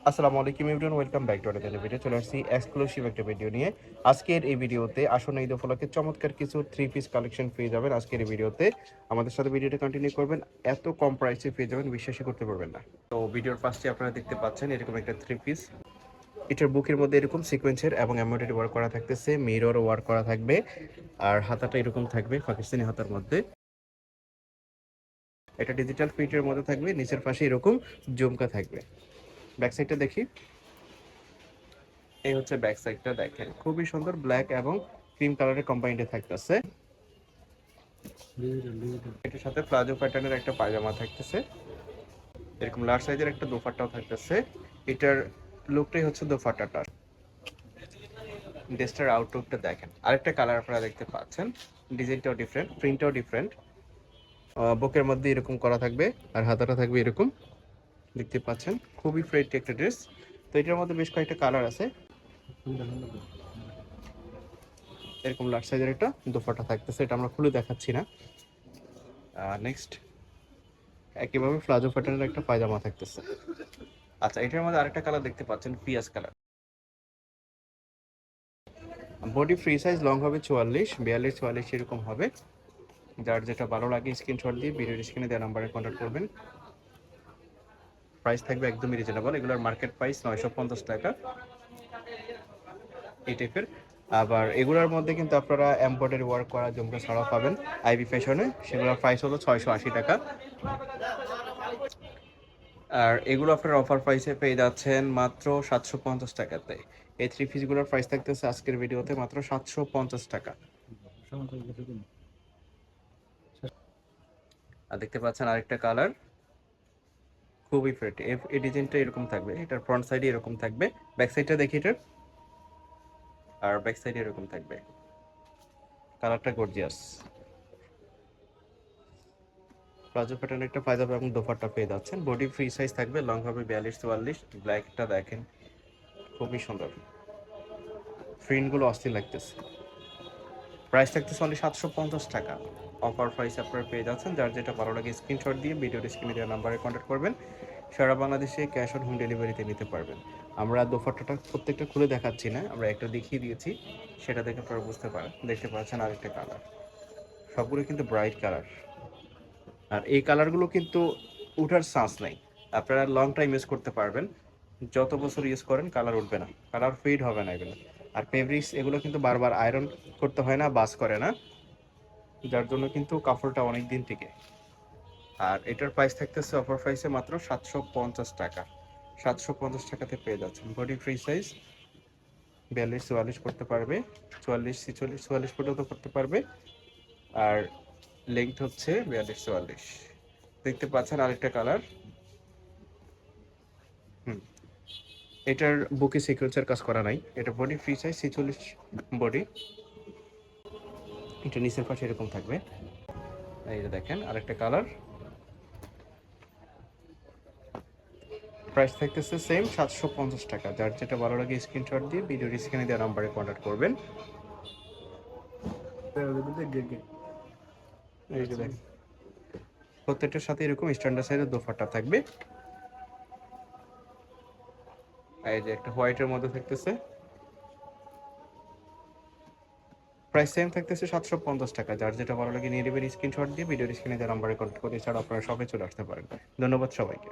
আসসালামু আলাইকুম everyone, welcome back to another video. চলে আসছি এক্সক্লুসিভ একটা ভিডিও নিয়ে। আজকের এই ভিডিওতে আসন্ন ঈদ উপলক্ষে চমৎকার কিছু থ্রি পিস কালেকশন পেয়ে যাবেন। আজকের এই ভিডিওতে আমাদের সাথে ভিডিওটা কন্টিনিউ করবেন। এত কম প্রাইসে পেয়ে যাবেন, বিশ্বাসই করতে পারবেন না। তো ভিডিওর ফার্স্টে আপনারা দেখতে পাচ্ছেন এরকম একটা থ্রি পিস। এটার বুকের মধ্যে এরকম সিকোয়েন্সের এবং এমব্রয়ডারি ওয়ার্ক করা থাকতেছে, মিরর ওয়ার্ক করা থাকবে, আর হাতাটা এরকম থাকবে পাকিস্তানি হাতার মধ্যে। এটা ডিজিটাল প্রিন্টের মধ্যে থাকবে, নিচের পাশে এরকম জুমকা থাকবে। ব্যাক সাইডটা দেখি। এই হচ্ছে ব্যাক সাইডটা, দেখেন খুবই সুন্দর, ব্ল্যাক এবং ক্রিম কালারের কম্বাইন্ডে থাকতেছে। এটার সাথে প্লাজো প্যাটার্নের একটা পায়জামা থাকতেছে, এরকম লার্জ সাইজের একটা দোপাট্টাও থাকতেছে। এটার লুকটাই হচ্ছে দোপাট্টাটা। ড্রেসটার আউটলুকটা দেখেন, আরেকটা কালার আপনারা দেখতে পাচ্ছেন, ডিজাইনটাও ডিফারেন্ট, প্রিন্টটাও ডিফারেন্ট। বুকের মধ্যে এরকম করা থাকবে আর হাতাটা থাকবে এরকম, দেখতে পাচ্ছেন খুবই ফ্রেশ একটা ড্রেস। তো এটার মধ্যে বেশ কয়েকটা কালার আছে। এরকম লার্জ সাইজের একটা দোপাট্টা থাকতেছে, এটা আমরা খুলে দেখাচ্ছি না। নেক্সট একইভাবে প্লাজো প্যাটার্নের একটা পায়জামা থাকতেছে। আচ্ছা, এটার মধ্যে আরেকটা কালার দেখতে পাচ্ছেন, পিয়াজ colour. Body free size, long হবে 44, 42, 44 এরকম হবে। যার যেটা ভালো লাগে স্ক্রিনশট দিয়ে ভিডিওর স্ক্রিনে দেওয়া নাম্বারে কন্ট্যাক্ট করবেন। প্রাইস থাকবে একদমই রিজনেবল, এগুলোর মার্কেট প্রাইস 950 টাকা এই টাইপের। আবার এগুলোর মধ্যে কিন্তু আপনারা এমব্রয়ডারি ওয়ার্ক করা জমকা ছাড়াও পাবেন আইবি ফ্যাশনে, সেগুলোর প্রাইস হলো 680 টাকা। আর এগুলো আপনার অফার প্রাইসে পেয়ে যাচ্ছেন মাত্র 750 টাকাতে। এই থ্রি পিসগুলোর প্রাইস থাকতেছে আজকের ভিডিওতে মাত্র 750 টাকা। আর দেখতে পাচ্ছেন আরেকটা কালার, খুবই প্রিটি। এই ডিজাইনটা এরকম থাকবে, এটার ফ্রন্ট সাইডে এরকম থাকবে, ব্যাক সাইডটা দেখি এটার, আর ব্যাক সাইডে এরকম থাকবে। কালারটা গর্জিয়াস। প্লাজো প্যাটার্ন একটা পায়জামা এবং দোপাট্টা পেয়ে যাচ্ছেন। বডি ফ্রি সাইজ থাকবে, লং হবে 42, 44। ব্ল্যাকটা দেখেন খুবই সুন্দর, প্রিন্টগুলো অস্থির লাগতেছে। প্রাইস থাকতেছে অনলি 750 টাকা। অফার প্রাইস আপনারা পেয়ে যাচ্ছেন। যার যেটা ভালো লাগে স্ক্রিনশট দিয়ে ভিডিওর স্ক্রিনে দেওয়া নাম্বারে কন্ট্যাক্ট করবেন। সারা বাংলাদেশে ক্যাশ অন হোম ডেলিভারিতে নিতে পারবেন। আমরা দোপাট্টাটা প্রত্যেকটা খুলে দেখাচ্ছি না, আমরা একটা দেখিয়ে দিয়েছি, সেটা দেখে আপনারা বুঝতে পারেন। দেখতে পাচ্ছেন আরেকটা কালার, সবগুলো কিন্তু ব্রাইট কালার। আর এই কালারগুলো কিন্তু উঠার চান্স নাই, আপনারা লং টাইম ইউজ করতে পারবেন। যত বছর ইউজ করেন কালার উঠবে না, কালার ফেড হবে না এগুলো। আর ফেব্রিক্স এগুলো কিন্তু বারবার আয়রন করতে হয় না, বাস করে না, যার জন্য কিন্তু কাপড়টা অনেক দিন টিকে। আর এটার প্রাইস থাকতেছে অফার প্রাইসে মাত্র 750 টাকা। 750 টাকাতে পেয়ে যাচ্ছেন। বডি ফ্রি সাইজ 42, 44 করতে পারবে, 44, 46, 44 পর্যন্ত করতে পারবে। আর লেংথ হচ্ছে 42, 44। দেখতে পাচ্ছেন আরেকটা কালার। এটার বুকে সিকোয়েন্সের কাজ করা নাই, এটা বডি ফ্রি সাইজ 46 বডি। এটা নিচের পাশে এরকম থাকবে। এই যে দেখেন আরেকটা কালার। প্রাইস থাকতেছে সেম 750 টাকা। যার যেটা ভালো লাগে স্ক্রিনশট দিয়ে ভিডিওর স্ক্রিনে দেওয়া নাম্বারে কন্ট্যাক্ট করবেন। এই যে দেখেন প্রত্যেকটার সাথে এরকম স্ট্যান্ডার্ড সাইজের দোপাট্টা থাকবে। এই যে একটা হোয়াইটের মধ্যে থাকতেছে, প্রাইস সেম থাকতেছে 750 টাকা। যার যেটা ভালো লাগে নিয়ে নেবেন স্ক্রিনশট দিয়ে ভিডিওর স্ক্রিনে দেওয়া নাম্বারে কন্ট্যাক্ট করে, এছাড়া আপনারা সবাই চলে আসতে পারেন। ধন্যবাদ সবাইকে।